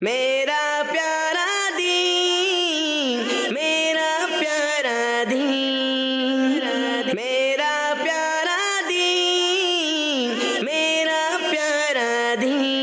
میرا پیارا دین، میرا پیارا دین، میرا پیارا دین، میرا پیارا دین۔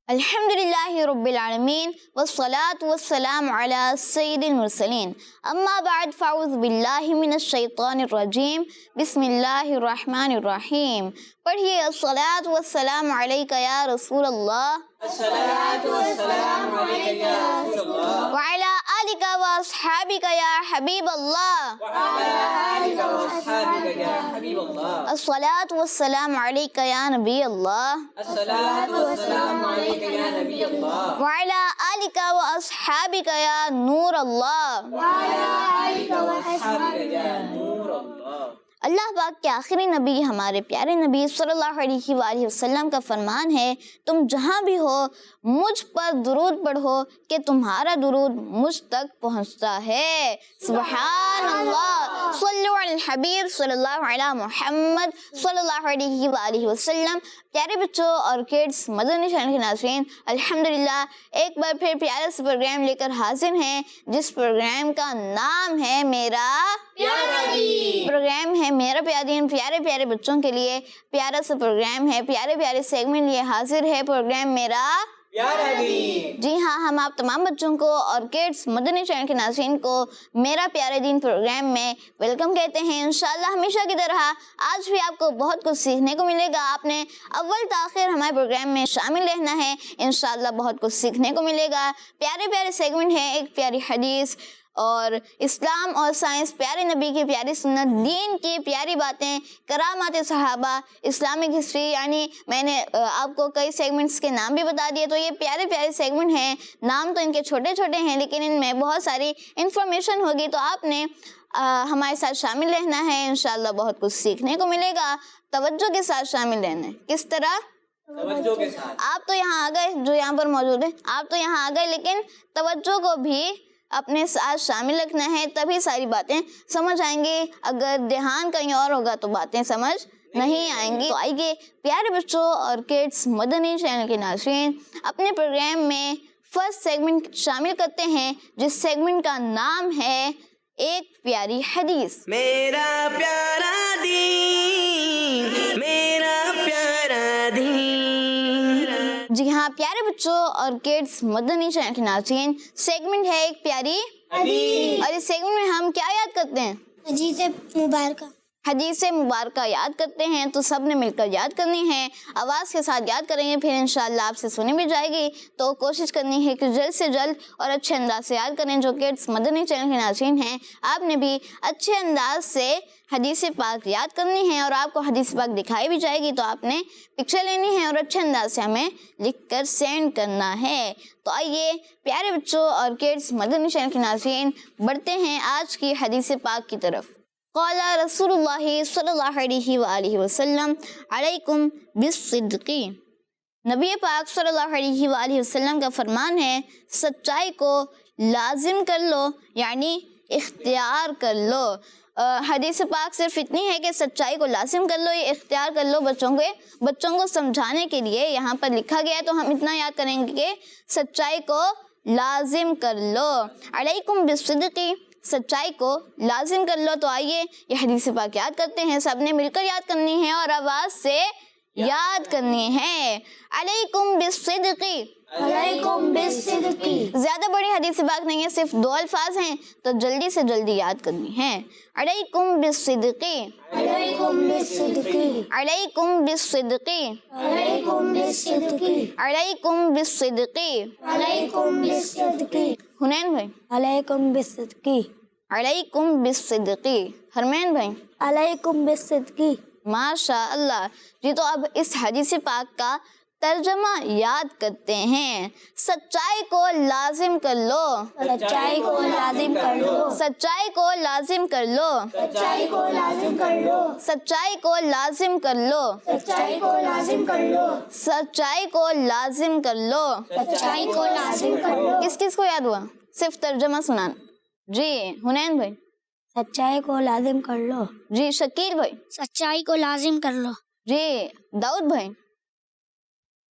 الحمدللہ رب العالمین والصلاة والسلام علی سید المرسلین، اما بعد فاعوذ باللہ من الشیطان الرجیم، بسم اللہ الرحمن الرحیم۔ پڑھیے الصلاۃ والسلام علیک یا رسول اللہ، الصلاۃ والسلام علیک یا رسول اللہ، وعلی آلک واصحابک یا حبیب اللہ، وعلی آلک واصحابک یا حبیب اللہ، الصلاۃ والسلام علیک یا نبی اللہ، الصلاۃ والسلام علیک یا نبی اللہ، وعلی آلک واصحابک یا نور اللہ۔ واصحابک یا نور اللہ۔ اللہ پاک کے آخری نبی ہمارے پیارے نبی صلی اللہ علیہ وآلہ وسلم کا فرمان ہے، تم جہاں بھی ہو مجھ پر درود پڑھو کہ تمہارا درود مجھ تک پہنچتا ہے۔ سبحان اللہ، صلو علی الحبیب صلی اللہ علی محمد صلی اللہ علیہ وآلہ وسلم۔ پیارے بچوں اور کڈس، مدنی چینل کے ناظرین، الحمدللہ ایک بار پھر پیارا سا پروگرام لے کر حاضر ہیں، جس پروگرام کا نام ہے میرا پیارا دین۔ پروگرام ہے میرا پیارا دین، پیارے پیارے بچوں کے لیے پیارا سا پروگرام ہے، پیارے پیارے سیگمنٹ لیے حاضر ہے پروگرام میرا پیارا دین۔ جی ہاں، ہم آپ تمام بچوں کو اور کڈس مدنی چینل کے ناظرین کو میرا پیارا دین پروگرام میں ویلکم کہتے ہیں۔ انشاءاللہ ہمیشہ کی طرح آج بھی آپ کو بہت کچھ سیکھنے کو ملے گا، آپ نے اول تاخیر ہمارے پروگرام میں شامل رہنا ہے، انشاءاللہ بہت کچھ سیکھنے کو ملے گا۔ پیارے پیارے سیگمنٹ ہیں، ایک پیاری حدیث اور اسلام اور سائنس، پیارے نبی کی پیاری سنت، دین کی پیاری باتیں، کرامات صحابہ، اسلامک ہسٹری، یعنی میں نے آپ کو کئی سیگمنٹس کے نام بھی بتا دیے، تو یہ پیارے پیارے سیگمنٹ ہیں، نام تو ان کے چھوٹے چھوٹے ہیں لیکن ان میں بہت ساری انفارمیشن ہوگی، تو آپ نے ہمارے ساتھ شامل رہنا ہے، انشاءاللہ بہت کچھ سیکھنے کو ملے گا۔ توجہ کے ساتھ شامل رہنا ہے، کس طرح؟ توجہ کے ساتھ۔ آپ تو یہاں آ گئے، جو یہاں پر موجود ہیں آپ تو یہاں آ گئے، لیکن توجہ کو بھی اپنے ساتھ شامل رکھنا ہے، تبھی ساری باتیں سمجھ آئیں گی، اگر دھیان کہیں اور ہوگا تو باتیں سمجھ نہیں آئیں گی۔ تو آئیے پیارے بچوں اور کڈس مدنی چینل کے ناظرین، اپنے پروگرام میں فرسٹ سیگمنٹ شامل کرتے ہیں، جس سیگمنٹ کا نام ہے ایک پیاری حدیث۔ میرا پیارا دین، میرا پیارا دین۔ جی ہاں پیارے بچوں اور کڈس مدنی چینل کے ناظرین، سیگمنٹ ہے ایک پیاری حدیث۔ اور اس سیگمنٹ میں ہم کیا یاد کرتے ہیں؟ حدیث مبارکہ۔ حدیث مبارکہ یاد کرتے ہیں، تو سب نے مل کر یاد کرنی ہے، آواز کے ساتھ یاد کریں گے، پھر انشاءاللہ آپ سے سنی بھی جائے گی، تو کوشش کرنی ہے کہ جلد سے جلد اور اچھے انداز سے یاد کریں۔ جو کڈس مدنی چینل کے ناظرین ہیں، آپ نے بھی اچھے انداز سے حدیث پاک یاد کرنی ہے، اور آپ کو حدیث پاک دکھائی بھی جائے گی، تو آپ نے پکچر لینی ہے اور اچھے انداز سے ہمیں لکھ کر سینڈ کرنا ہے۔ تو آئیے پیارے بچوں اور کڈس مدنی چینل کے ناظرین، بڑھتے ہیں آج کی حدیث پاک کی طرف۔ قال رسول اللہ صلی اللہ علیہ وآلہ وسلم علیکم بالصدق۔ نبی پاک صلی اللہ علیہ وآلہ وسلم کا فرمان ہے، سچائی کو لازم کر لو، یعنی اختیار کر لو۔ حدیث پاک صرف اتنی ہے کہ سچائی کو لازم کر لو، یہ اختیار کر لو بچوں کو سمجھانے کے لیے یہاں پر لکھا گیا ہے، تو ہم اتنا یاد کریں گے کہ سچائی کو لازم کر لو، علیکم بالصدق، سچائی کو لازم کر لو۔ تو آئیے یہ حدیث پاک یاد کرتے ہیں، سب نے مل کر یاد کرنی ہے اور آواز سے یاد کرنی ہے۔ علیکم بالصدق، علیکم بالصدق۔ زیادہ بڑی حدیث پاک نہیں ہے، صرف 2 الفاظ ہیں، تو جلدی سے جلدی یاد کرنی ہے۔ علیکم بالصدق، علیکم بالصدق، علیکم بالصدق، علیکم بالصدق، علیکم بالصدق۔ علیکم بالصدق، حنین بھائی، علیکم بالصدق، علیکم بالصدق۔ حرمین بھائی، علیکم بالصدق۔ ماشاء اللہ۔ جی تو اب اس حدیث پاک کا ترجمہ یاد کرتے ہیں۔ سچائی کو لازم کر لو، سچائی کو لازم کر لو، سچائی کو لازم کر لو، سچائی کو لازم کر لو، سچائی کو لازم کر لو، سچائی کو لازم کر لو، سچائی کو لازم کر لو۔ سچائی کو لازم کر لو۔ کس کس کو یاد ہوا؟ صرف ترجمہ سنانا۔ جی حنین بھائی، سچائی کو لازم کر لو، جی شکیل بھائی، سچائی کو لازم کر لو، جی داؤد بھائی،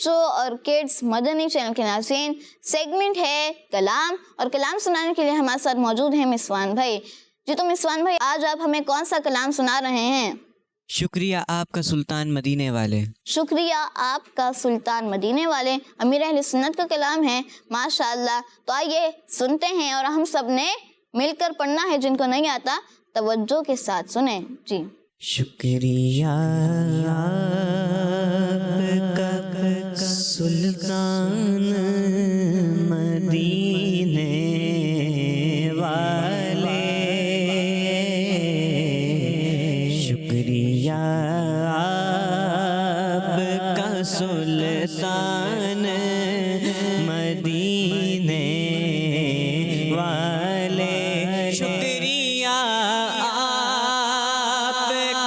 بچوں اور کڈس مدنی چینل کے ناظرین، سیگمنٹ ہے کلام، اور کلام سنانے کے لیے ہمارے ساتھ موجود ہیں مسوان بھائی۔ جی تو مسوان بھائی، آج آپ ہمیں کون سا کلام سنا رہے ہیں؟ شکریہ آپ کا سلطان مدینے والے۔ شکریہ آپ کا سلطان مدینے والے، امیر اہل سنت کا کلام ہے، ماشاءاللہ۔ تو آئیے سنتے ہیں، اور ہم سب نے مل کر پڑھنا ہے، جن کو نہیں آتا توجہ کے ساتھ سنیں۔ جی شکریہ آپ کا سلطان مدینے والے، شکریہ آپ کا سلطان مدینے والے، شکریہ آپ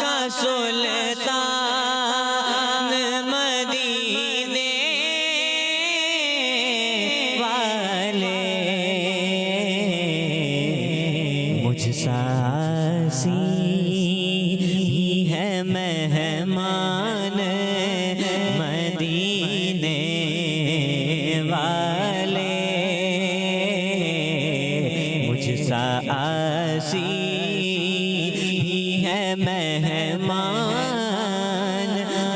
کا سلطان مدینے والے، مجھ ساسی ہے مہمان مدینے والے، مجھ ساسی ہے مہمان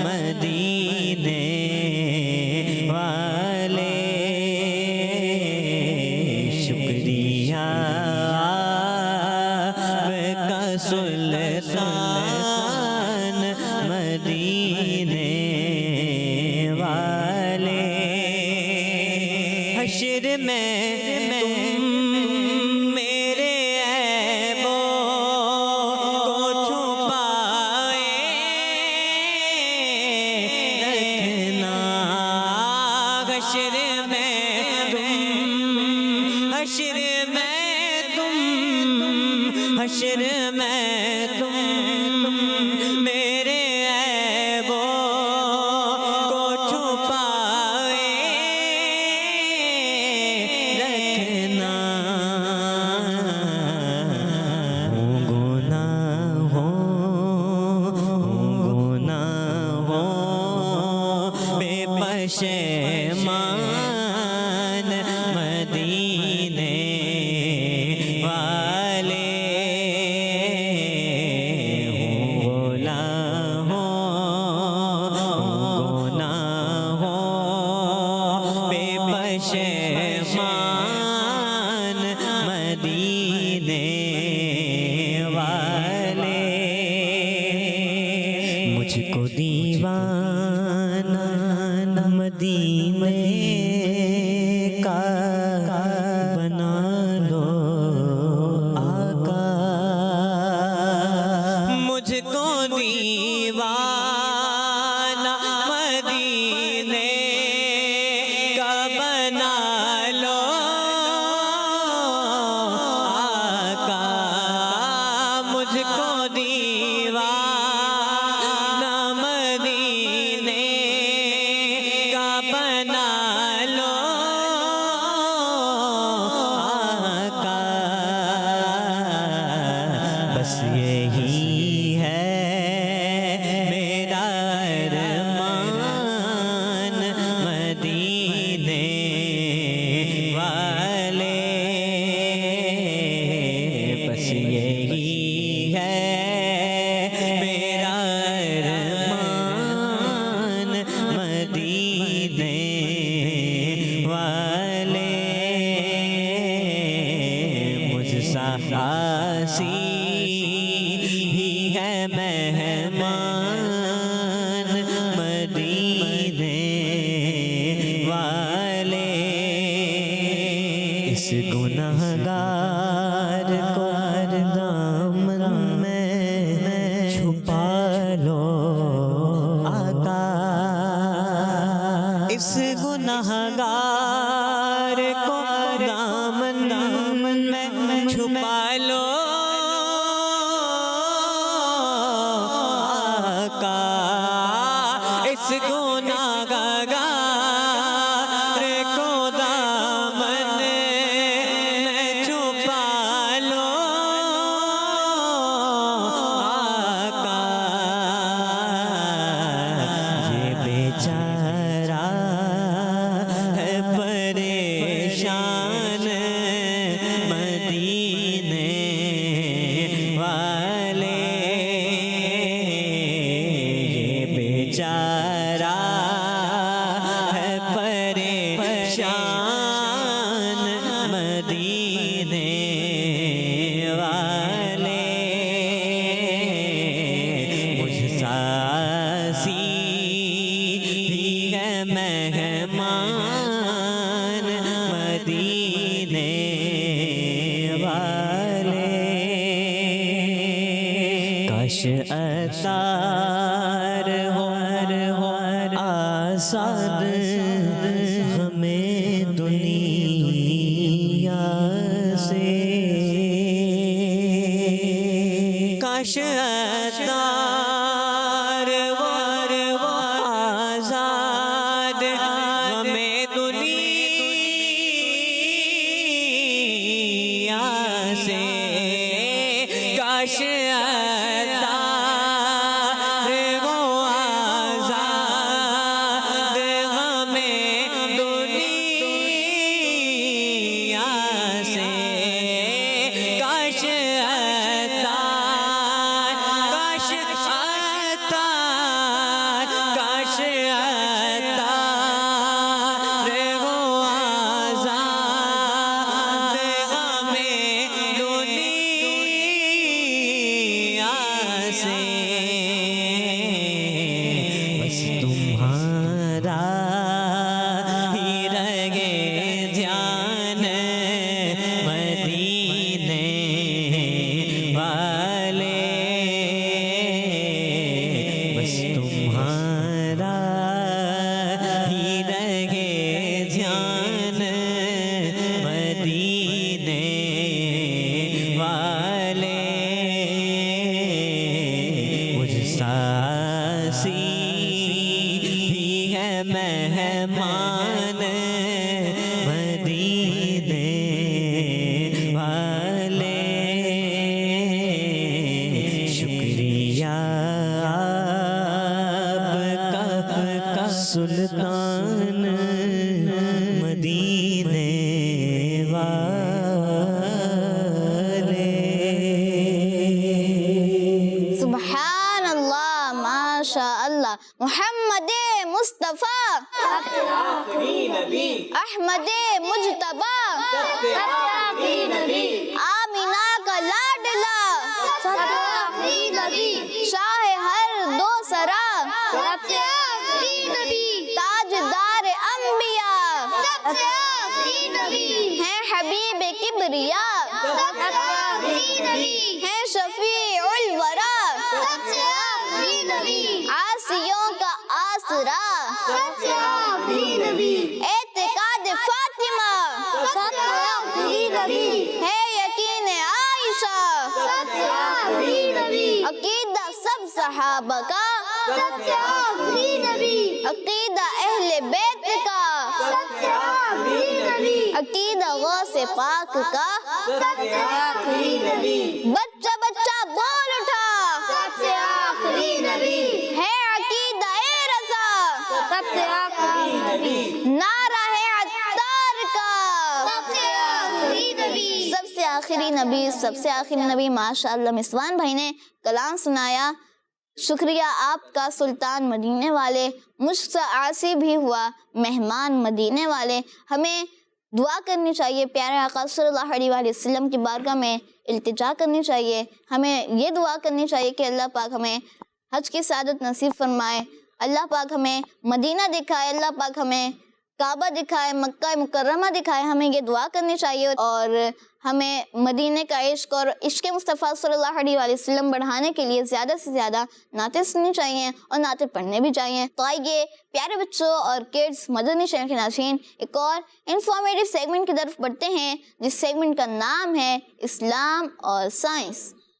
مدینے والے، شکریہ آپ کا سلطان مدینے والے، حشر میں تم میرے عیبوں کو چھپائے رکھنا، حشر میں تم، حشر میں تم، حشر میں تم میرے عیبوں کو چھپائے رکھنا، بے پشیمان مدینے والے، غلام گناہ بے پشیمان مدینے والے، مجھ کو دیوانہ مدینے کا بنا لو آقا، مجھ کو دیوانہ مدینے کا بنا لو آقا، مجھ کو دیوانہ مدینے کا بنا لو آقا، بس یہی ہے میرا ارمان مدینے والے، بس یہی ہے میرا ارمان مدینے والے، مجھ سا خاصی ہی ہے مہمان مدینے والے، اس گنہگار کو دامن میں چھپا لو آقا، اس گنہگار کو دامن میں چھپا لو آقا، اس گنہگار کو دامن میں چھپا لو آقا، یہ بیچارہ ذرا ہے پریشان مدینے والے، مجھ ساسی بھی ہے مہمان مدینے والے، کاش اتار ہو آزاد ہمیں دنیا سے، کاش اتار ہو آزاد ہمیں دنیا سے، کاش بس تمہارا ہی رہے دھیان مدینے والے، بس تمہارا ہی رہے دھیان مدینے والے، مجھ ساسی بھی ہے مہمان مدینے والے، شکریہ آپ کا سلطان مدینے والے۔ سبحان اللہ، ماشاء اللہ، محمد مصطفیٰ احمد مجتبیٰ آمینہ کا لاڈلا شاہ ہر دو سرا تاجدار انبیاء ہیں حبیب کبریا ہیں شفیع الورا عاصیوں کا آسرا اعتقاد فاطمہ ہے یقین عائشہ عقیدہ سب صحابہ کا عقیدہ اہل بیت کا عقیدہ غوث پاک کا بچہ بچہ بول اٹھا ہے عقیدہ رضا نعرہ ہے عطار کا سب سے آخری نبی ماشاءاللہ مسوان بھائی نے کلام سنایا۔ شکریہ آپ کا سلطان مدینے والے، مجھ سے عاصی بھی ہوا مہمان مدینے والے۔ ہمیں دعا کرنی چاہیے، پیارے آقا صلی اللہ علیہ وآلہ وسلم کی بارگاہ میں التجا کرنی چاہیے، ہمیں یہ دعا کرنی چاہیے کہ اللہ پاک ہمیں حج کی سعادت نصیب فرمائے، اللہ پاک ہمیں مدینہ دکھائے، اللہ پاک ہمیں کعبہ دکھائے، مکہ مکرمہ دکھائے، ہمیں یہ دعا کرنی چاہیے اور ہمیں مدینے کا عشق اور عشق مصطفیٰ صلی اللہ علیہ وآلہ وسلم بڑھانے کے لیے زیادہ سے زیادہ نعتیں سننی چاہیے اور نعتیں پڑھنے بھی چاہیے۔ تو آئیے پیارے بچوں اور کڈز مدنی چینل کے ناظرین ایک اور انفارمیٹیو سیگمنٹ کی طرف بڑھتے ہیں، جس سیگمنٹ کا نام ہے اسلام اور سائنس۔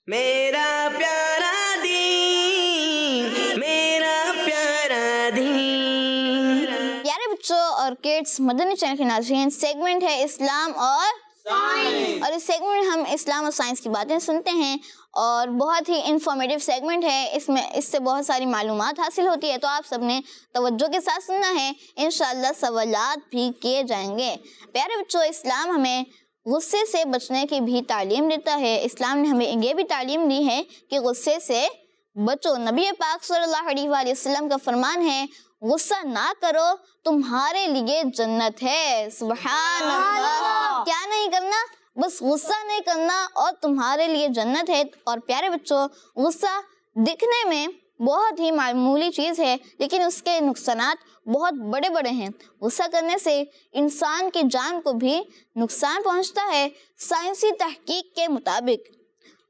میرا پیارا دین، میرا پیارا دین۔ پیارے بچوں اور کڈز مدنی چینل کے ناظرین، سیگمنٹ ہے اسلام اور اس سیگمنٹ ہم اسلام اور سائنس کی باتیں سنتے ہیں اور بہت ہی انفارمیٹیو سیگمنٹ ہے، اس سے بہت ساری معلومات حاصل ہوتی ہے، تو آپ سب نے توجہ کے ساتھ سننا ہے، انشاءاللہ سوالات بھی کیے جائیں گے۔ پیارے بچوں، اسلام ہمیں غصے سے بچنے کی بھی تعلیم دیتا ہے، اسلام نے ہمیں یہ بھی تعلیم دی ہے کہ غصے سے بچو۔ نبی پاک صلی اللہ علیہ وآلہ وسلم کا فرمان ہے غصہ نہ کرو تمہارے لیے جنت ہے. سبحان اللہ. کیا نہیں کرنا؟ بس غصہ نہیں کرنا اور تمہارے لیے جنت ہے. اور پیارے بچوں غصہ دکھنے میں بہت ہی معمولی چیز ہے لیکن اس کے نقصانات بہت بڑے بڑے ہیں. غصہ کرنے سے انسان کی جان کو بھی نقصان پہنچتا ہے. سائنسی تحقیق کے مطابق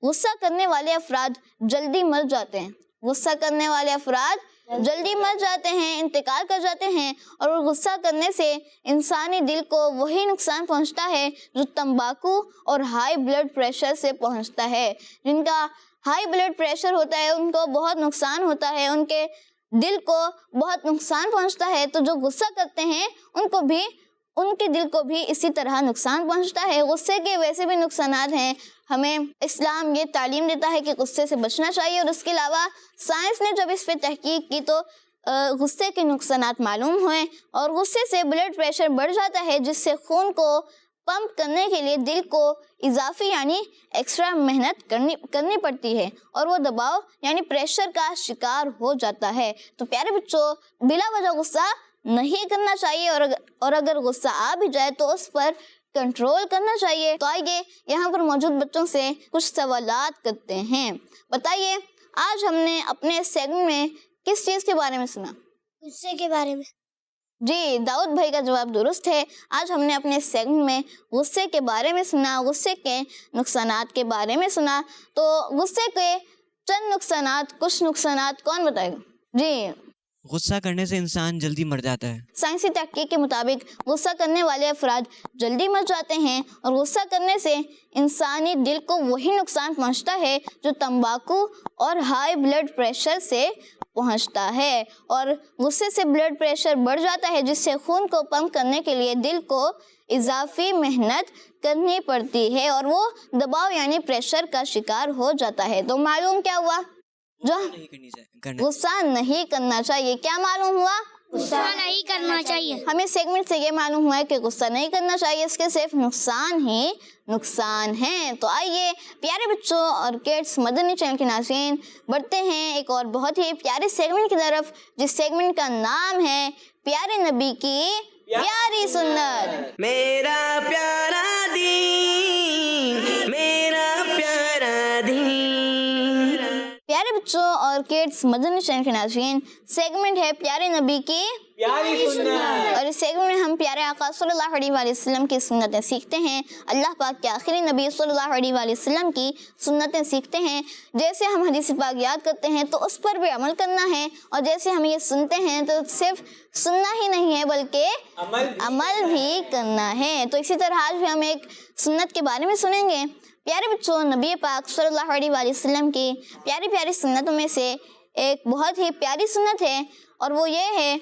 غصہ کرنے والے افراد جلدی مر جاتے ہیں. غصہ کرنے والے افراد جلدی مر جاتے ہیں، انتقال کر جاتے ہیں. اور غصہ کرنے سے انسانی دل کو وہی نقصان پہنچتا ہے جو تمباکو اور ہائی بلڈ پریشر سے پہنچتا ہے. جن کا ہائی بلڈ پریشر ہوتا ہے ان کو بہت نقصان ہوتا ہے، ان کے دل کو بہت نقصان پہنچتا ہے. تو جو غصہ کرتے ہیں ان کے دل کو بھی اسی طرح نقصان پہنچتا ہے. غصے کے ویسے بھی نقصانات ہیں. ہمیں اسلام یہ تعلیم دیتا ہے کہ غصے سے بچنا چاہیے. اور اس کے علاوہ سائنس نے جب اس پہ تحقیق کی تو غصے کے نقصانات معلوم ہوئے. اور غصے سے بلڈ پریشر بڑھ جاتا ہے جس سے خون کو پمپ کرنے کے لیے دل کو اضافی یعنی ایکسٹرا محنت کرنی پڑتی ہے اور وہ دباؤ یعنی پریشر کا شکار ہو جاتا ہے. تو پیارے بچوں بلا وجہ غصہ نہیں کرنا چاہیے اور اگر غصہ آ بھی جائے تو اس پر کنٹرول کرنا چاہیے. تو آئیے یہاں پر موجود بچوں سے کچھ سوالات کرتے ہیں. بتائیے آج ہم نے اپنے سیگمنٹ میں کس چیز کے بارے میں سنا؟ غصے کے بارے میں. جی داؤد بھائی کا جواب درست ہے. آج ہم نے اپنے سیگمنٹ میں غصے کے بارے میں سنا، غصے کے نقصانات کے بارے میں سنا. تو غصے کے چند نقصانات، کچھ نقصانات کون بتائے گا؟ جی غصہ کرنے سے انسان جلدی مر جاتا ہے. سائنسی تحقیق کے مطابق غصہ کرنے والے افراد جلدی مر جاتے ہیں اور غصہ کرنے سے انسانی دل کو وہی نقصان پہنچتا ہے جو تمباکو اور ہائی بلڈ پریشر سے پہنچتا ہے. اور غصے سے بلڈ پریشر بڑھ جاتا ہے جس سے خون کو پمپ کرنے کے لیے دل کو اضافی محنت کرنی پڑتی ہے اور وہ دباؤ یعنی پریشر کا شکار ہو جاتا ہے. تو معلوم کیا ہوا؟ جو غصہ نہیں کرنا چاہیے. کیا معلوم ہوا؟ غصہ نہیں کرنا چاہیے. ہمیں سیگمنٹ سے یہ معلوم ہوا ہے کہ غصہ نہیں کرنا چاہیے، اس کے صرف نقصان ہی نقصان ہیں. تو آئیے پیارے بچوں اور کڈس مدنی چینل کے ناظرین بڑھتے ہیں ایک اور بہت ہی پیارے سیگمنٹ کی طرف جس سیگمنٹ کا نام ہے پیارے نبی کی پیاری سنت. میرا پیارا دین، میرا پیارا دین. پیارے بچوں اور کڈس مدنی چینل کے ناظرین سیگمنٹ ہے پیارے نبی کی پیاری سنت. اور اس سیگمنٹ میں ہم پیارے آقا صلی اللہ علیہ وآلہ وسلم کی سنتیں سیکھتے ہیں. اللہ پاک کے آخری نبی صلی اللہ علیہ وآلہ وسلم کی سنتیں سیکھتے ہیں. جیسے ہم حدیث پاک یاد کرتے ہیں تو اس پر بھی عمل کرنا ہے اور جیسے ہم یہ سنتے ہیں تو صرف سننا ہی نہیں ہے بلکہ عمل بھی کرنا ہے. تو اسی طرح آج بھی ہم ایک سنت کے بارے میں سنیں گے. پیارے بچوں نبی پاک صلی اللہ علیہ وآلہ وسلم کی پیاری پیاری سنتوں میں سے ایک بہت ہی پیاری سنت ہے اور وہ یہ ہے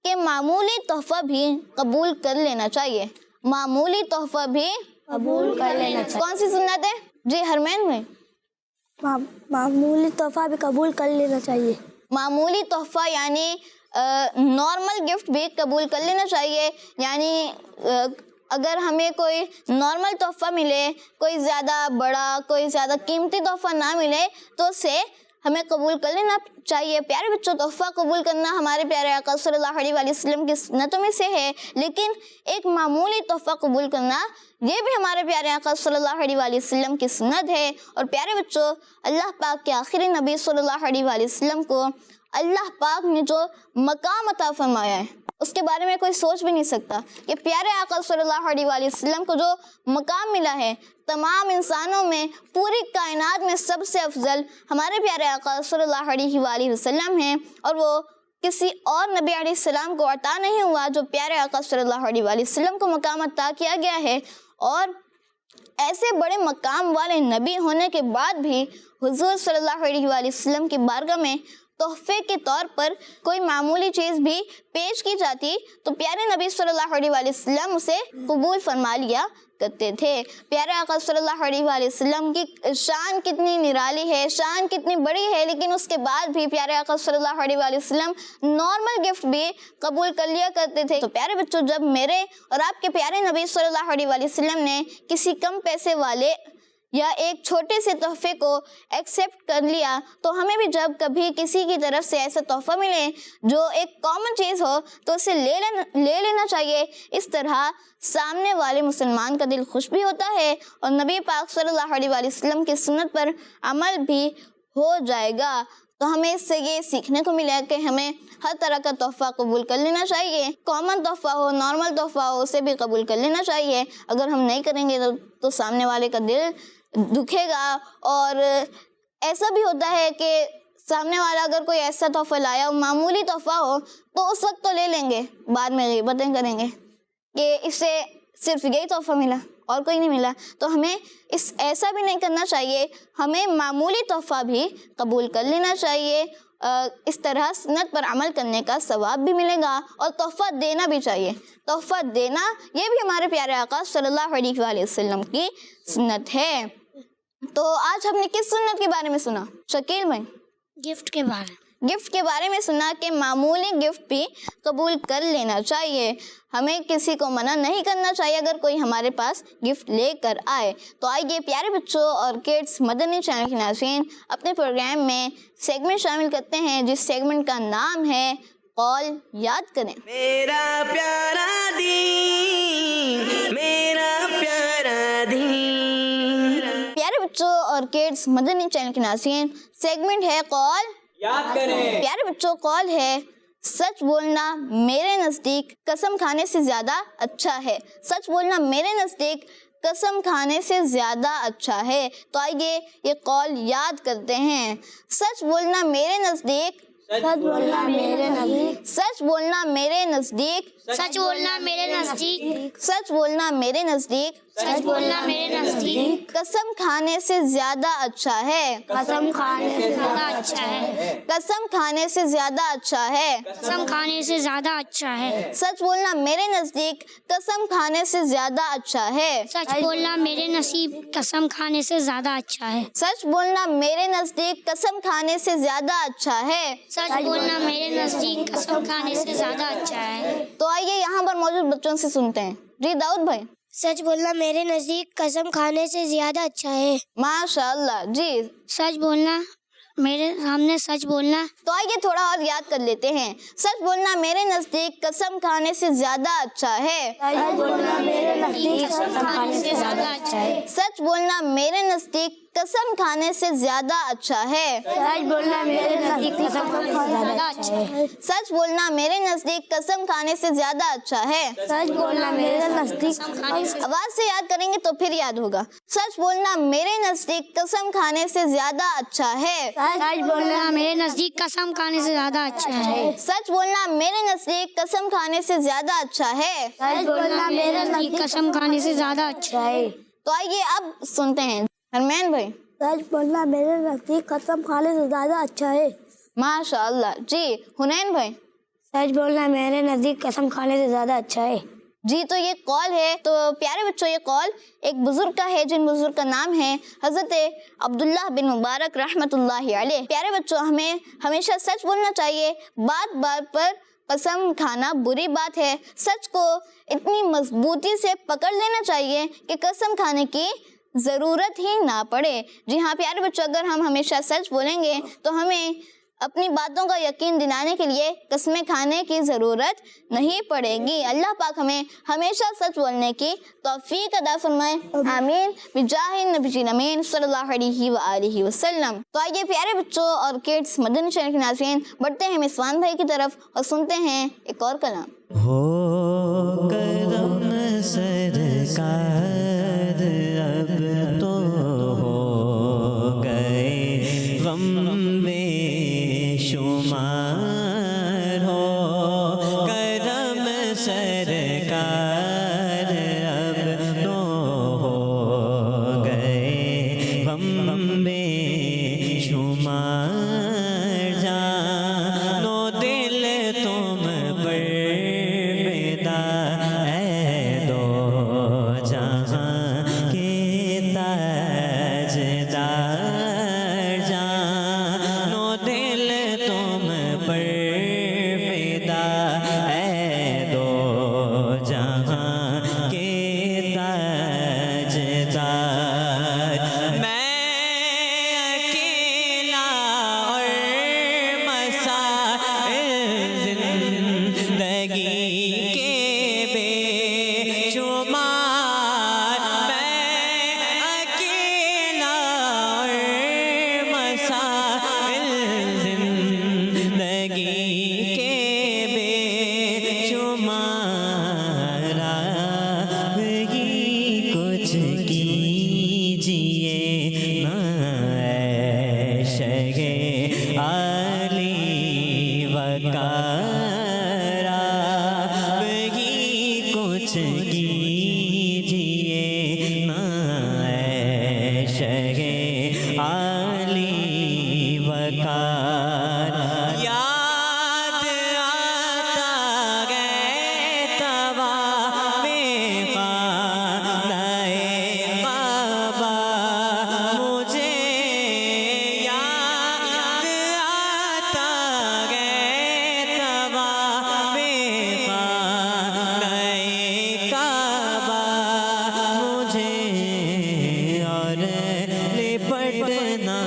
کہ معمولی تحفہ بھی قبول کر لینا چاہیے. معمولی تحفہ بھی قبول کر لینا چاہیے. کون سی سنت ہے؟ جی حرمین میں معمولی تحفہ بھی قبول کر لینا چاہیے. معمولی تحفہ یعنی نارمل گفٹ بھی قبول کر لینا چاہیے. یعنی اگر ہمیں کوئی نارمل تحفہ ملے، کوئی زیادہ بڑا، کوئی زیادہ قیمتی تحفہ نہ ملے تو اسے ہمیں قبول کر لینا چاہیے. پیارے بچوں تحفہ قبول کرنا ہمارے پیارے آقا صلی اللہ علیہ وآلہ وسلم کی سنتوں میں سے ہے، لیکن ایک معمولی تحفہ قبول کرنا یہ بھی ہمارے پیارے آقا صلی اللہ علیہ وآلہ وسلم کی سنت ہے. اور پیارے بچوں اللہ پاک کے آخری نبی صلی اللہ علیہ وآلہ وسلم کو اللہ پاک نے جو مقام عطا فرمایا ہے اس کے بارے میں کوئی سوچ بھی نہیں سکتا کہ پیارے آقا صلی اللہ علیہ وآلہ وسلم کو جو مقام ملا ہے تمام انسانوں میں، پوری کائنات میں سب سے افضل ہمارے پیارے آقا صلی اللہ علیہ وآلہ وسلم ہیں. اور وہ کسی اور نبی علیہ السلام کو عطا نہیں ہوا جو پیارے آقا صلی اللہ علیہ وآلہ وسلم کو مقام عطا کیا گیا ہے. اور ایسے بڑے مقام والے نبی ہونے کے بعد بھی حضور صلی اللہ علیہ وآلہ وسلم کی بارگاہ میں تحفے کے طور پر کوئی معمولی چیز بھی پیش کی جاتی تو پیارے نبی صلی اللہ علیہ وآلہ وسلم اسے قبول فرما لیا کرتے تھے. پیارے آقا صلی اللہ علیہ وآلہ وسلم کی شان کتنی نرالی ہے، شان کتنی بڑی ہے، لیکن اس کے بعد بھی پیارے آقا صلی اللہ علیہ وآلہ وسلم نارمل گفٹ بھی قبول کر لیا کرتے تھے. تو پیارے بچوں جب میرے اور آپ کے پیارے نبی صلی اللہ علیہ وآلہ وسلم نے کسی کم پیسے والے یا ایک چھوٹے سے تحفے کو ایکسیپٹ کر لیا، تو ہمیں بھی جب کبھی کسی کی طرف سے ایسا تحفہ ملے جو ایک کامن چیز ہو تو اسے لے لینا چاہیے۔ اس طرح سامنے والے مسلمان کا دل خوش بھی ہوتا ہے اور نبی پاک صلی اللہ علیہ وآلہ وسلم کی سنت پر عمل بھی ہو جائے گا۔ تو ہمیں اس سے یہ سیکھنے کو ملا کہ ہمیں ہر طرح کا تحفہ قبول کر لینا چاہیے، کامن تحفہ ہو، نارمل تحفہ ہو، اسے بھی قبول کر لینا چاہیے۔ اگر ہم نہیں کریں گے تو سامنے والے کا دل دکھے گا، اور ایسا بھی ہوتا ہے کہ سامنے والا اگر کوئی ایسا تحفہ لایا ہو، معمولی تحفہ ہو، تو اس وقت تو لے لیں گے، بعد میں غیبتیں کریں گے کہ اسے صرف یہی تحفہ ملا اور کوئی نہیں ملا۔ تو ہمیں ایسا بھی نہیں کرنا چاہیے، ہمیں معمولی تحفہ بھی قبول کر لینا چاہیے۔ اس طرح سنت پر عمل کرنے کا ثواب بھی ملے گا، اور تحفہ دینا بھی چاہیے۔ تحفہ دینا یہ بھی ہمارے پیارے آقا صلی اللہ علیہ وآلہ وسلم کی سنت ہے۔ تو آج ہم نے کس سنت کے بارے میں سنا شکیل بھائی؟ گفٹ کے بارے میں۔ گفٹ کے بارے میں سنا کہ معمولی گفٹ بھی قبول کر لینا چاہیے، ہمیں کسی کو منع نہیں کرنا چاہیے اگر کوئی ہمارے پاس گفٹ لے کر آئے۔ تو آئیے پیارے بچوں اور کڈس مدنی چینل کے ناظرین، اپنے پروگرام میں سیگمنٹ شامل کرتے ہیں جس سیگمنٹ کا نام ہے قول یاد کریں۔ میرا پیارا دین، میرا پیارا دین۔ پیارے بچوں اور کڈس مدنی چینل کے ناظرین، سیگمنٹ ہے قول یاد کریں۔ پیارے بچوں، قول ہے سچ بولنا میرے نزدیک قسم کھانے سے زیادہ اچھا ہے۔ سچ بولنا میرے نزدیک قسم کھانے سے زیادہ اچھا ہے۔ تو آئیے یہ قول یاد کرتے ہیں۔ سچ بولنا میرے نزدیک، سچ بولنا میرے نزدیک، سچ بولنا میرے نزدیک، سچ بولنا میرے نزدیک، سچ بولنا میرے نزدیک، سچ بولنا میرے نزدیک قسم کھانے سے زیادہ اچھا ہے۔ قسم کھانے سے زیادہ اچھا ہے، قسم کھانے سے زیادہ اچھا ہے۔ قسم کھانے سے زیادہ اچھا ہے، سچ بولنا میرے نزدیک قسم کھانے سے زیادہ اچھا ہے۔ سچ بولنا میرے نصیب قسم کھانے سے زیادہ اچھا ہے، سچ بولنا میرے نزدیک قسم کھانے سے زیادہ اچھا ہے۔ سچ بولنا میرے نزدیک قسم کھانے سے زیادہ اچھا ہے۔ تو آئیے یہاں پر موجود بچوں سے سنتے ہیں۔ جی داؤد بھائی۔ سچ بولنا میرے نزدیک قسم کھانے سے زیادہ اچھا ہے۔ ماشاء اللہ۔ جی سچ بولنا میرے سامنے، سچ بولنا۔ تو آئیے تھوڑا اور یاد کر لیتے ہیں۔ سچ بولنا میرے نزدیک قسم کھانے سے زیادہ اچھا ہے۔ سچ بولنا میرے نزدیک قسم کھانے سے زیادہ اچھا ہے۔ سچ بولنا میرے نزدیک قسم کھانے سے زیادہ اچھا ہے۔ سچ بولنا میرے نزدیک قسم کھانے سے زیادہ اچھا ہے۔ سچ بولنا میرے نزدیک قسم کھانے سے زیادہ اچھا ہے۔ سچ بولنا میرے نزدیک آواز سے یاد کریں گے تو پھر یاد ہوگا۔ سچ بولنا میرے نزدیک قسم کھانے سے زیادہ اچھا ہے۔ سچ بولنا میرے نزدیک قسم کھانے سے زیادہ اچھا ہے۔ سچ بولنا میرے نزدیک قسم کھانے سے زیادہ اچھا ہے۔ سچ بولنا میرے نزدیک قسم کھانے سے زیادہ اچھا ہے۔ تو آئیے اب سنتے ہیں حرمین بھائی۔ سچ بولنا میرے نزدیک قسم کھانے سے زیادہ اچھا ہے۔ ماشاء اللہ۔ جی حنین بھائی۔ سچ بولنا میرے نزدیک قسم کھانے سے زیادہ اچھا ہے۔ جی تو یہ قول ہے۔ تو پیارے بچوں، یہ قول ایک بزرگ کا ہے جن بزرگ کا نام ہے حضرت عبداللہ بن مبارک رحمۃ اللہ علیہ۔ پیارے بچوں، ہمیں ہمیشہ سچ بولنا چاہیے، بات بات پر قسم کھانا بری بات ہے۔ سچ کو اتنی مضبوطی سے پکڑ لینا چاہیے کہ قسم کھانے کی ضرورت ہی نہ پڑے۔ جی ہاں پیارے بچوں، اگر ہم ہمیشہ سچ بولیں گے تو ہمیں اپنی باتوں کا یقین دلانے کے لیے قسمیں کھانے کی ضرورت نہیں پڑے گی۔ اللہ پاک ہمیں ہمیشہ سچ بولنے کی توفیق عطا فرمائے، آمین بجاہ نبی امین صلی اللہ علیہ وآلہ وسلم۔ تو آئیے پیارے بچوں اور کڈس مدنی چینل کے ناظرین، بڑھتے ہیں مسوان بھائی کی طرف اور سنتے ہیں ایک اور کلام۔ ہو کرم سرکار اب تو ہو گئے غم بے شمار، ہو کرم سرکار اب تو ہو گئے غم بے شمار، جانو دل تم پر فدا اے دو جہاں کے تاجدار، جانو دل تم پر فدا اے دو زندگی کے بے شمار میں اکیلا اور مسائل زندگی کے بے شمار آپ ہی کچھ کیجیے نا اے شہ علی وقار آپ ہی کچھ کیجیے نا اے شہ علی وقار یاد آتا گئے طواف خانہ کعبہ مجھے یاد آتا گئے طواف خانہ کعبہ مجھے اور لپٹنا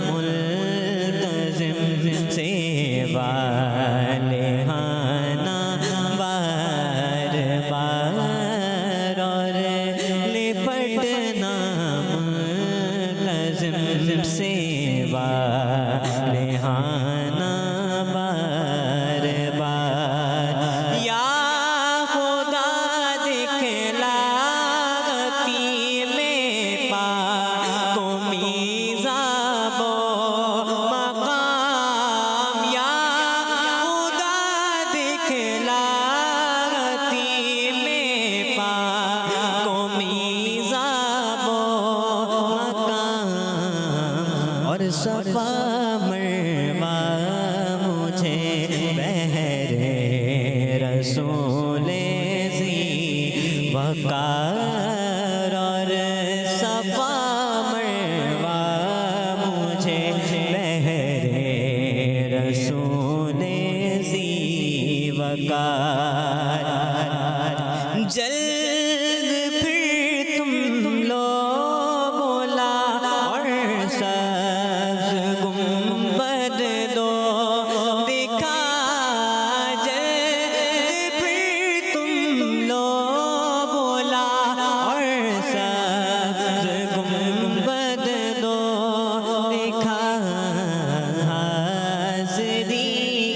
ملتزم سے والہانہ بار بار اور لپٹنا ملتزم سے والہانہ بار بار یا خدا دکھلا میں پاک و میزاب و مقام یا خدا دکھلا میں پاک و میزاب و مقام اور صفا مروا مجھے بہر رسول ذی وقار اور صفا مروا مجھے بہر رسول ذی وقار جلد پھر تم لوگ بولا اور سبز گنبد دو دکھا جلد پھر تم لوگ بولا اور سبز گنبد دو دکھا حاضری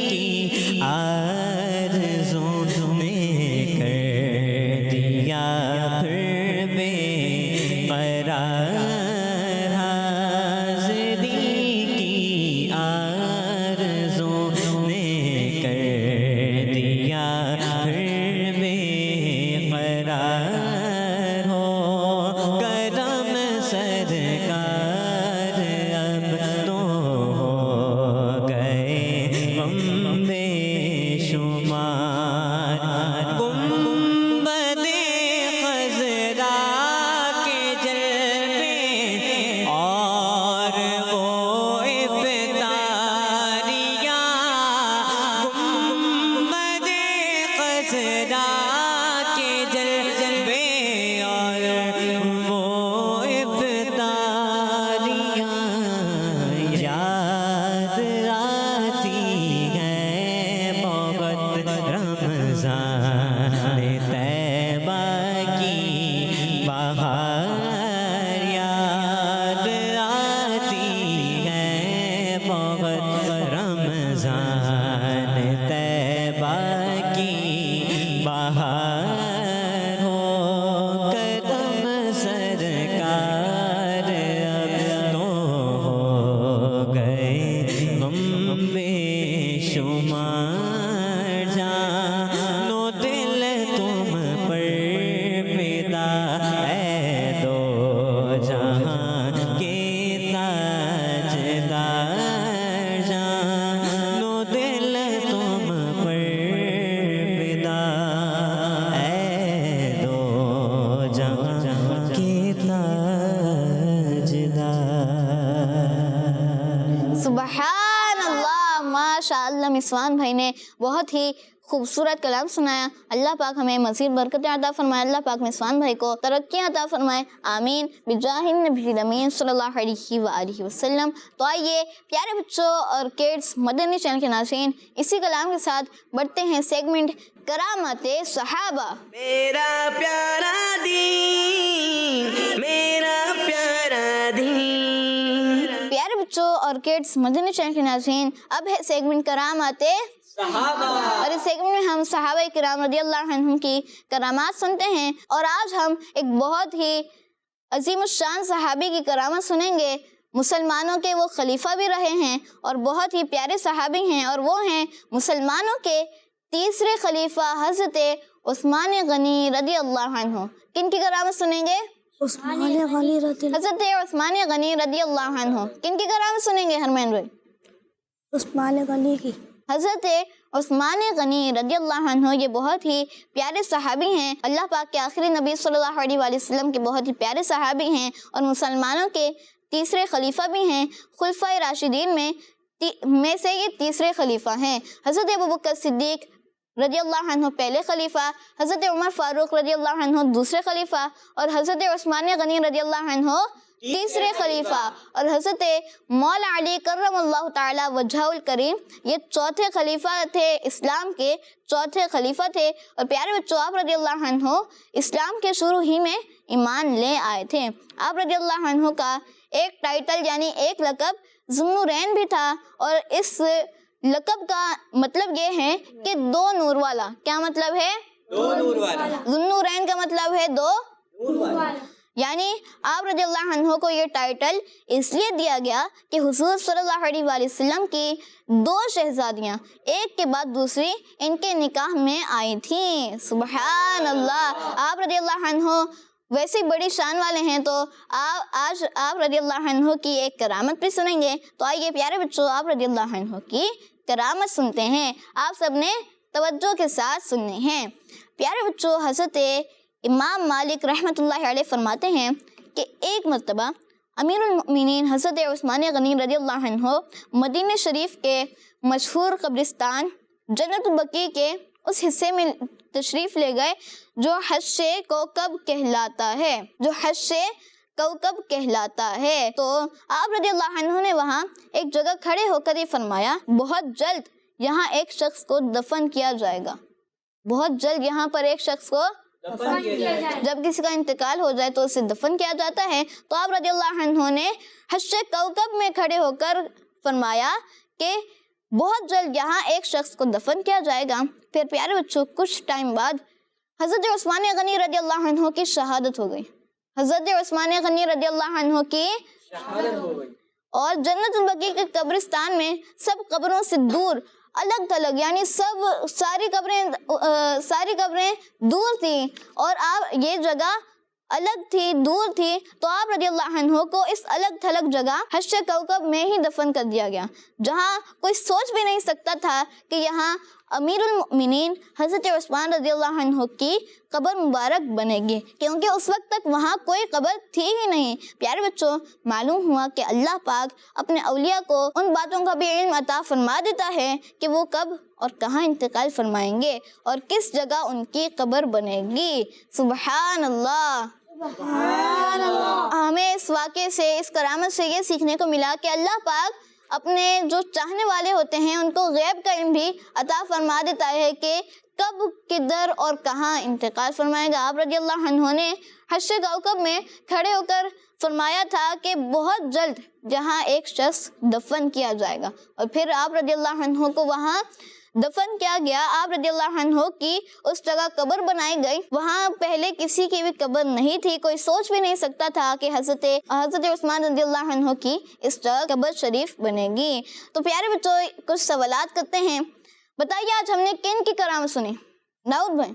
کی آرزوں میں کر دیا پھر بے قرار حاضری کی آرزوں نے کر دیا پھر بے قرار ہو کرم سرکار اب تو ہو گئے غم بے شمار گنبد خضرا کے جلوے اور وہ افطاریاں گنبد خضرا کے جلوے اور وہ افطاریاں یاد آتی ہے بہت رمضان طیبہ کی بہار یاد آتی ہے بہت رمضان طیبہ کی بہار ہو کرم سرکار اب تو ہو گئے غم بے شمار جانو دل تم پر فدا اے دو جہاں کے تاجدار جانو دل تم پر فدا اے دو جہاں کے تاجدار سبحان اللہ، ماشاء اللہ مسوان بھائی نے بہت ہی خوبصورت کلام سنایا. اللہ پاک ہمیں مزید برکتیں عطا فرمائے. اللہ پاک مسوان بھائی کو ترقیاں عطا فرمائے. آمین بجاہ النبی الامین صلی اللہ علیہ وآلہ وسلم. تو آئیے پیارے بچوں اور کڈس مدنی چینل کے ناظرین، اسی کلام کے ساتھ بڑھتے ہیں سیگمنٹ کرامات صحابہ. میرا پیارا دین، میرا پیارا دین. پیارے بچوں اور کڈس مدنی چینل کے ناظرین، اب ہے سیگمنٹ کرامات صحابہ. اور اس سیگمنٹ میں ہم صحابہ کرام رضی اللہ عنہم کی کرامات سنتے ہیں. اور آج ہم ایک بہت ہی عظیم الشان صحابی کی کرامت سنیں گے. مسلمانوں کے وہ خلیفہ بھی رہے ہیں اور بہت ہی پیارے صحابی ہیں، اور وہ ہیں مسلمانوں کے تیسرے خلیفہ حضرت عثمان غنی رضی اللہ عنہ. کن کی کرامت سنیں گے؟ عثمان غنی رضی حضرت عثمان غنی رضی اللہ عنہ. کن کی کرامت سنیں گے حرمین بھائی؟ عثمان غنی کی. حضرت عثمان غنی رضی اللہ عنہ یہ بہت ہی پیارے صحابی ہیں. اللہ پاک کے آخری نبی صلی اللہ علیہ وآلہ وسلم کے بہت ہی پیارے صحابی ہیں اور مسلمانوں کے تیسرے خلیفہ بھی ہیں. خلفائے راشدین میں سے یہ تیسرے خلیفہ ہیں. حضرت ابوبکر صدیق رضی اللہ عنہ پہلے خلیفہ، حضرت عمر فاروق رضی اللہ عنہ دوسرے خلیفہ، اور حضرت عثمان غنی رضی اللہ عنہ تیسرے خلیفہ، اور حضرت مولا علی کرم اللہ تعالی وجہہ الکریم یہ چوتھے خلیفہ تھے، اسلام کے چوتھے خلیفہ تھے. اور پیارے بچوں، آپ رضی اللہ عنہ اسلام کے شروع ہی میں ایمان لے آئے تھے. آپ رضی اللہ عنہ کا ایک ٹائٹل یعنی ایک لقب ذوالنورین بھی تھا، اور اس لقب کا مطلب یہ ہے کہ دو نور والا. کیا مطلب ہے؟ دو نور والا. ذوالنورین کا مطلب ہے دو نور والا. یعنی آپ رضی اللہ عنہ کو یہ ٹائٹل اس لیے دیا گیا کہ حضور صلی اللہ علیہ وآلہ وسلم کی دو شہزادیاں ایک کے بعد دوسری ان کے نکاح میں آئی تھیں. سبحان اللہ. آپ رضی اللہ عنہ ویسے بڑی شان والے ہیں، تو آج آپ رضی اللہ عنہ کی ایک کرامت بھی سنیں گے. تو آئیے پیارے بچوں، آپ رضی اللہ عنہ کی کرامت سنتے ہیں. آپ سب نے توجہ کے ساتھ سننے ہیں. پیارے بچوں، حضرت امام مالک رحمۃ اللہ علیہ فرماتے ہیں کہ ایک مرتبہ امیر المؤمنین حضرت عثمان غنی رضی اللہ عنہ مدینہ شریف کے مشہور قبرستان جنت البقیع کے اس حصے میں تشریف لے گئے جو حش کوکب کہلاتا ہے، جو حش کوکب کہلاتا ہے. تو آپ رضی اللہ عنہ نے وہاں ایک جگہ کھڑے ہو کر یہ فرمایا، بہت جلد یہاں ایک شخص کو دفن کیا جائے گا. بہت جلد یہاں پر ایک شخص کو جب کسی کا انتقال ہو جائے تو اسے دفن کیا جاتا ہے. تو آپ رضی اللہ عنہ نے حش کوکب میں کھڑے ہو کر فرمایا کہ بہت جلد یہاں ایک شخص کو دفن کیا جائے گا. پھر پیارے بچوں، کچھ ٹائم بعد حضرت عثمان غنی رضی اللہ عنہ کی شہادت ہو گئی. حضرت عثمان غنی رضی اللہ عنہ کی شہادت ہو گئی. اور جنت البقیع کے قبرستان میں سب قبروں سے دور الگ تھلگ، یعنی ساری قبریں دور تھیں اور آپ یہ جگہ الگ تھی، دور تھی. تو آپ رضی اللہ عنہ کو اس الگ تھلگ جگہ حش کوکب میں ہی دفن کر دیا گیا، جہاں کوئی سوچ بھی نہیں سکتا تھا کہ یہاں امیر المؤمنین حضرت عثمان رضی اللہ عنہ کی قبر مبارک بنے گی، کیونکہ اس وقت تک وہاں کوئی قبر تھی ہی نہیں. پیارے بچوں، معلوم ہوا کہ اللہ پاک اپنے اولیاء کو ان باتوں کا بھی علم عطا فرما دیتا ہے کہ وہ کب اور کہاں انتقال فرمائیں گے اور کس جگہ ان کی قبر بنے گی. سبحان اللہ. ہمیں اس واقعے سے، اس کرامت سے یہ سیکھنے کو ملا کہ اللہ پاک اپنے جو چاہنے والے ہوتے ہیں ان کو غیب کا علم بھی عطا فرما دیتا ہے کہ کب، کدھر اور کہاں انتقال فرمائے گا. آپ رضی اللہ عنہ نے حش کوکب میں کھڑے ہو کر فرمایا تھا کہ بہت جلد جہاں ایک شخص دفن کیا جائے گا، اور پھر آپ رضی اللہ عنہ کو وہاں دفن کیا گیا. آپ رضی اللہ عنہ کی اس جگہ قبر بنائی گئی. وہاں پہلے کسی کی بھی قبر نہیں تھی، کوئی سوچ بھی نہیں سکتا تھا کہ حضرت عثمان رضی اللہ عنہ کی اس جگہ قبر شریف بنے گی. تو پیارے بچوں، کچھ سوالات کرتے ہیں. بتائیے آج ہم نے کن کی کرامت سنی؟ داؤد بھائی.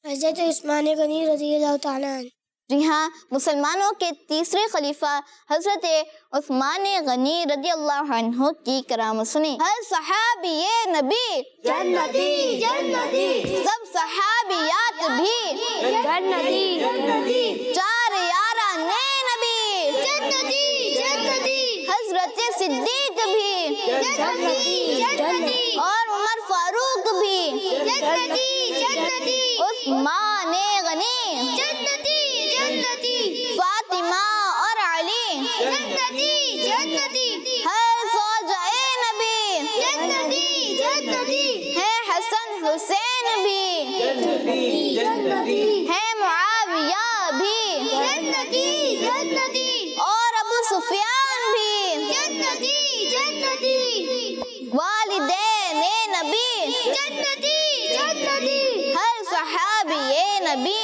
حضرت عثمان غنی رضی اللہ تعالیٰ عنہ. جی ہاں، مسلمانوں کے تیسرے خلیفہ حضرت عثمان غنی رضی اللہ عنہ کی کرامت سنی. ہر صحابی نبی جنتی جنتی، سب صحابیات بھی جنتی چار یاران نبی جنتی جنتی، حضرت صدیق بھی جنتی جنتی، اور عمر فاروق بھی جنتی جنتی عثمان غنی جنتی جنتی فاطمہ اور علی جنتی جنتی ہر زوجائے نبی جنتی جنتی ہے حسن حسین بھی جنتی ہے معاویہ بھی جنتی جنتی اور ابو سفیان بھی جنتی جنتی والدین نبی جنتی جنتی ہر صحابی نبی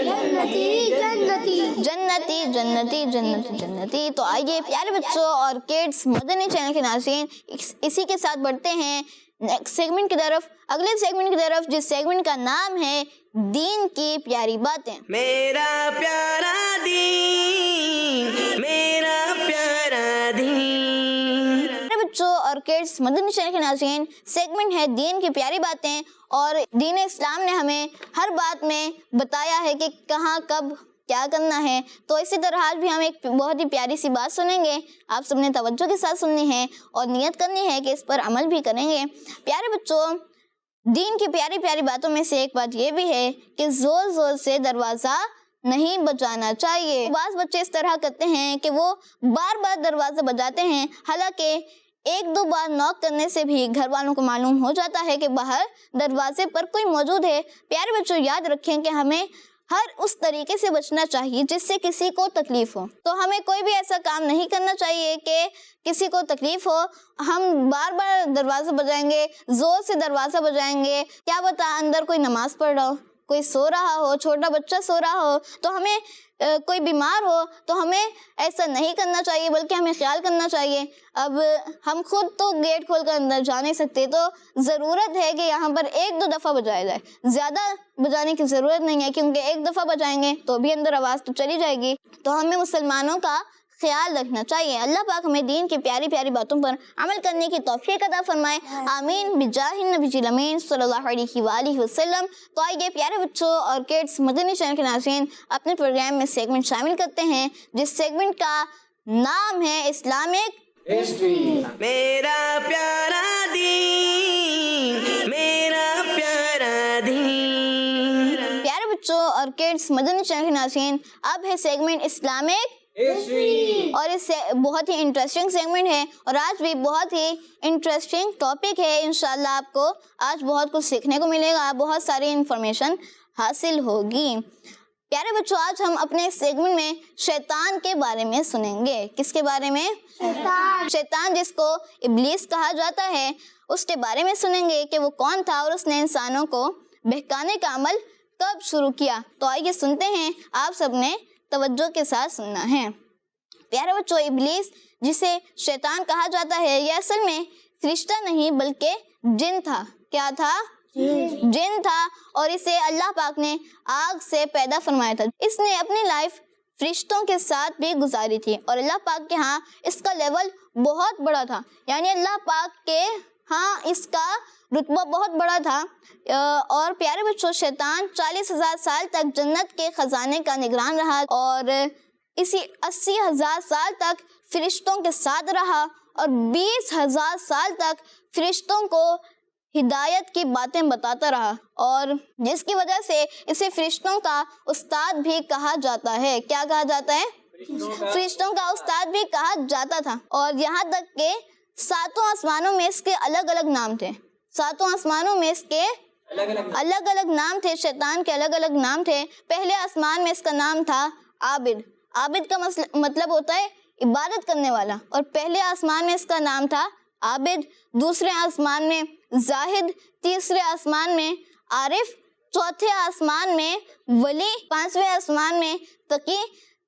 جنتی جنتی جنتی جنتی جنتی جنتی۔ تو آئیے پیارے بچوں اور کڈس مدنی چینل کے ناظرین اسی کے ساتھ بڑھتے ہیں نیکسٹ سیگمنٹ کی طرف، اگلے سیگمنٹ کی طرف، جس سیگمنٹ کا نام ہے دین کی پیاری باتیں۔ میرا پیارا دین، میرا پیارا دین۔ پیارے بچوں اور کڈس مدنی چینل کے ناظرین، سیگمنٹ ہے دین کی پیاری باتیں، اور دین اسلام نے ہمیں ہر بات میں بتایا ہے کہ کہاں کب کیا کرنا ہے۔ تو اسی طرح آج بھی ہم ایک بہت ہی پیاری سی بات سنیں گے، آپ سب نے توجہ کے ساتھ سننی ہے اور نیت کرنی ہے کہ اس پر عمل بھی کریں گے۔ پیارے بچوں، دین کی پیاری پیاری باتوں میں سے ایک بات یہ بھی ہے کہ زور زور سے دروازہ نہیں بجانا چاہیے۔ بعض بچے اس طرح کرتے ہیں کہ وہ بار بار دروازہ بجاتے ہیں، حالانکہ ایک دو بار نوک کرنے سے بھی گھر والوں کو معلوم ہو جاتا ہے کہ باہر دروازے پر کوئی موجود ہے۔ پیارے بچوں، یاد رکھیں کہ ہمیں ہر اس طریقے سے بچنا چاہیے جس سے کسی کو تکلیف ہو۔ تو ہمیں کوئی بھی ایسا کام نہیں کرنا چاہیے کہ کسی کو تکلیف ہو۔ ہم بار بار دروازہ بجائیں گے، زور سے دروازہ بجائیں گے، کیا پتہ اندر کوئی نماز پڑھ رہا ہو، کوئی سو رہا ہو، چھوٹا بچہ سو رہا ہو، تو ہمیں کوئی بیمار ہو، تو ہمیں ایسا نہیں کرنا چاہیے، بلکہ ہمیں خیال کرنا چاہیے۔ اب ہم خود تو گیٹ کھول کر اندر جا نہیں سکتے، تو ضرورت ہے کہ یہاں پر ایک دو دفعہ بجایا جائے، زیادہ بجانے کی ضرورت نہیں ہے، کیونکہ ایک دفعہ بجائیں گے تو بھی اندر آواز تو چلی جائے گی۔ تو ہمیں مسلمانوں کا خیال رکھنا چاہیے۔ اللہ پاک ہمیں دین کی پیاری پیاری باتوں پر عمل کرنے کی توفیق عطا فرمائے، آمین بجاہ النبی الامین صلی اللہ علیہ وآلہ وسلم۔ تو آئیے پیارے بچوں اور کڈس مدنی چینل کے ناظرین اپنے پروگرام میں سیگمنٹ شامل کرتے ہیں، جس سیگمنٹ کا نام ہے اسلامک ہسٹری۔ میرا پیارا دین، میرا پیارا دین۔ پیارے بچوں اور کڈس مدنی چینل کے ناظرین، اب ہے سیگمنٹ اسلامک ہسٹری۔ اور اس سے بہت ہی انٹرسٹنگ سیگمنٹ ہے، اور آج بھی بہت ہی انٹرسٹنگ ٹاپک ہے۔ انشاءاللہ آپ کو آج بہت کچھ سیکھنے کو ملے گا، بہت ساری انفارمیشن حاصل ہوگی۔ پیارے بچوں، آج ہم اپنے سیگمنٹ میں شیطان کے بارے میں سنیں گے۔ کس کے بارے میں؟ شیطان، جس کو ابلیس کہا جاتا ہے، اس کے بارے میں سنیں گے کہ وہ کون تھا اور اس نے انسانوں کو بہکانے کا عمل کب شروع کیا۔ تو آئیے سنتے ہیں، آپ سب نے توجہ کے ساتھ سننا ہے۔ پیارے بچوں، ابلیس جسے شیطان کہا جاتا ہے، یہ اصل میں فرشتہ نہیں بلکہ جن تھا۔ کیا تھا؟ جن تھا، اور اسے اللہ پاک نے آگ سے پیدا فرمایا تھا۔ اس نے اپنی لائف فرشتوں کے ساتھ بھی گزاری تھی، اور اللہ پاک کے ہاں اس کا لیول بہت بڑا تھا، یعنی اللہ پاک کے ہاں اس کا رتبہ بہت بڑا تھا۔ اور پیارے بچوں، شیطان 40,000 سال تک جنت کے خزانے کا نگران رہا، اور اسی 80,000 سال تک فرشتوں کے ساتھ رہا، اور 20,000 سال تک فرشتوں کو ہدایت کی باتیں بتاتا رہا، اور جس کی وجہ سے اسے فرشتوں کا استاد بھی کہا جاتا ہے۔ کیا کہا جاتا ہے؟ فرشتوں کا استاد بھی کہا جاتا تھا۔ اور یہاں تک کہ 7 آسمانوں میں اس کے الگ الگ نام تھے، 7 آسمانوں میں اس کے الگ الگ نام تھے، شیطان کے الگ الگ نام تھے۔ پہلے آسمان میں اس کا نام تھا عابد۔ عابد کا مطلب ہوتا ہے عبادت کرنے والا، اور پہلے آسمان میں اس کا نام تھا عابد، دوسرے آسمان میں زاہد، تیسرے آسمان میں عارف، چوتھے آسمان میں ولی، 5ویں آسمان میں تقی،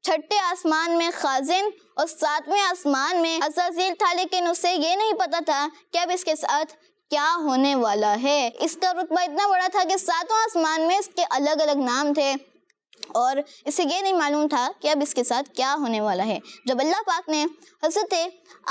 6ٹھے آسمان میں خازن، اور 7ویں آسمان میں عزازیل تھا، لیکن اسے یہ نہیں پتا تھا کہ اب اس کے ساتھ کیا ہونے والا ہے۔ اس کا رتبہ اتنا بڑا تھا کہ 7 آسمان میں اس کے الگ الگ نام تھے، اور اسے یہ نہیں معلوم تھا کہ اب اس کے ساتھ کیا ہونے والا ہے۔ جب اللہ پاک نے حضرت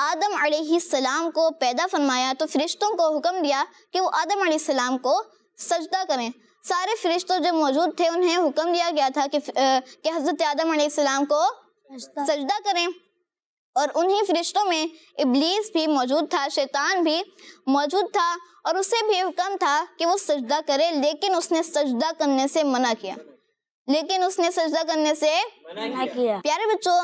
آدم علیہ السلام کو پیدا فرمایا تو فرشتوں کو حکم دیا کہ وہ آدم علیہ السلام کو سجدہ کریں۔ سارے فرشتوں جو موجود تھے انہیں حکم دیا گیا تھا کہ حضرت آدم علیہ السلام کو سجدہ کریں، اور انہی فرشتوں میں ابلیس بھی موجود تھا، شیطان بھی موجود تھا، اور اسے بھی حکم تھا کہ وہ سجدہ کرے، لیکن اس نے سجدہ کرنے سے منع کیا، پیارے بچوں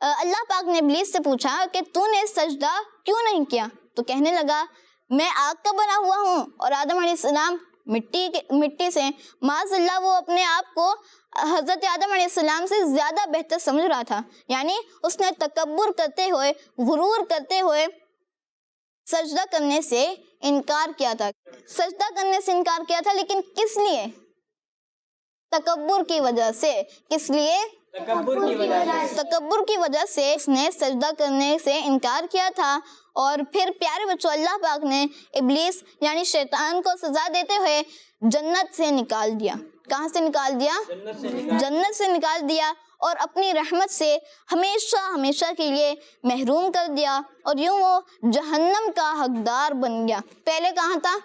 اللہ پاک نے ابلیس سے پوچھا کہ تو نے سجدہ کیوں نہیں کیا؟ تو کہنے لگا میں آگ کا بنا ہوا ہوں، اور آدم علیہ السلام مٹی سے، معاذ اللہ وہ اپنے آپ کو حضرت آدم علیہ السلام سے زیادہ بہتر سمجھ رہا تھا، یعنی اس نے تکبر کرتے ہوئے، غرور کرتے ہوئے سجدہ کرنے سے انکار کیا تھا، لیکن کس لیے؟ تکبر کی وجہ سے۔ کس لیے؟ تکبر کی وجہ سے اس نے سجدہ کرنے سے انکار کیا تھا۔ اور پھر پیارے بچوں اللہ پاک نے ابلیس یعنی شیطان کو سزا دیتے ہوئے جنت سے نکال دیا۔ کہاں سے نکال دیا؟ جنت سے نکال دیا، اور اپنی رحمت سے ہمیشہ کے لیے محروم کر دیا، اور یوں وہ جہنم کا حقدار بن گیا۔ پہلے کہاں تھا؟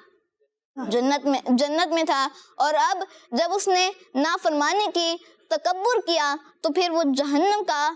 جنت میں تھا، اور اب جب اس نے نافرمانی کی، تکبر کیا، تو پھر وہ جہنم کا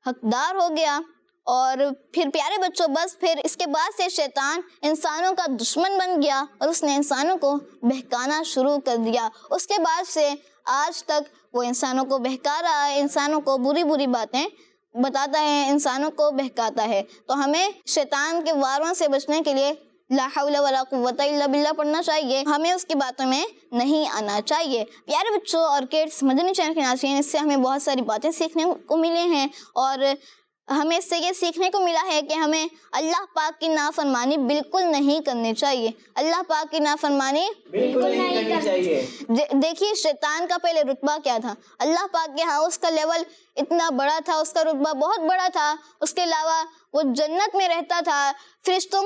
حقدار ہو گیا۔ اور پھر پیارے بچوں بس پھر اس کے بعد سے شیطان انسانوں کا دشمن بن گیا، اور اس نے انسانوں کو بہکانا شروع کر دیا۔ اس کے بعد سے آج تک وہ انسانوں کو بہکا رہا ہے، انسانوں کو بری باتیں بتاتا ہے، انسانوں کو بہکاتا ہے۔ تو ہمیں شیطان کے واروں سے بچنے کے لیے لا حول ولا قوت الا باللہ پڑھنا چاہیے، ہمیں اس کی باتوں میں نہیں آنا چاہیے۔ پیارے بچوں اور کڈس، مدنی چینل کے ناظرین، اس سے ہمیں بہت ساری باتیں سیکھنے کو ملے ہیں، اور ہمیں اس سے یہ سیکھنے کو ملا ہے کہ ہمیں اللہ پاک کی نافرمانی بالکل نہیں کرنی چاہیے، اللہ پاک کی نافرمانی بالکل نہیں کرنی چاہیے۔ دیکھیے شیطان کا پہلے رتبہ کیا تھا، اللہ پاک کے ہاں اس کا لیول اتنا بڑا تھا، اس کا رتبہ بہت بڑا تھا۔ اس کے علاوہ وہ جنت میں رہتا تھا، فرشتوں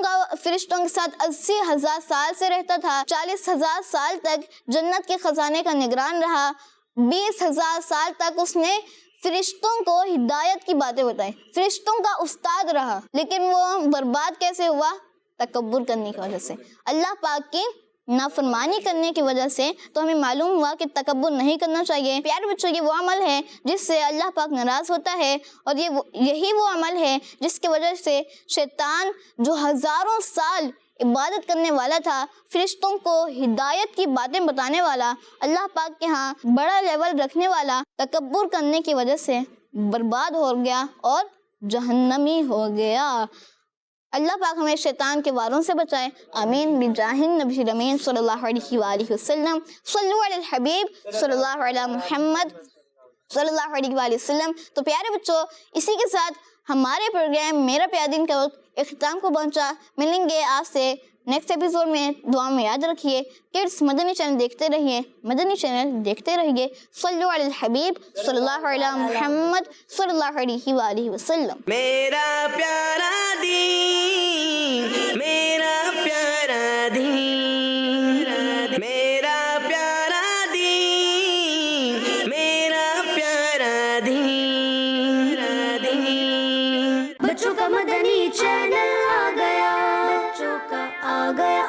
کے ساتھ 80,000 سال سے رہتا تھا، 40,000 سال تک جنت کے خزانے کا نگران رہا، 20,000 سال تک اس نے فرشتوں کو ہدایت کی باتیں بتائی، فرشتوں کا استاد رہا، لیکن وہ برباد کیسے ہوا؟ تکبر کرنے کی وجہ سے، اللہ پاک کی نافرمانی کرنے کی وجہ سے۔ تو ہمیں معلوم ہوا کہ تکبر نہیں کرنا چاہیے۔ پیارے بچوں یہ وہ عمل ہے جس سے اللہ پاک ناراض ہوتا ہے، اور یہی وہ عمل ہے جس کی وجہ سے شیطان جو ہزاروں سال عبادت کرنے والا تھا، فرشتوں کو ہدایت کی باتیں بتانے والا، اللہ پاک کے ہاں بڑا لیول رکھنے والا، تکبر کرنے کی وجہ سے برباد ہو گیا اور جہنمی ہو گیا۔ اللہ پاک ہمیں شیطان کے واروں سے بچائے، آمین بجاہ النبی الامین صلی اللہ علیہ وآلہ وسلم۔ صلو علی الحبیب صلی اللہ علیہ محمد صلی اللہ علیہ وآلہ وسلم۔ تو پیارے بچوں اسی کے ساتھ ہمارے پروگرام میرا پیارا دین کا وقت اختتام کو پہنچا۔ ملیں گے آپ سے نیکسٹ ایپیسوڈ میں، دعا میں یاد رکھیے کڈس مدنی چینل دیکھتے رہیے، صلو علی الحبیب صلی اللہ علیہ محمد صلی اللہ علیہ وآلہ وسلم۔ میرا پیارا دین، میرا پیارا دین، میرا پیارا دین، میرا پیارا دین۔ بچوں کا مدنی چینل آ گیا، بچوں کا آ گیا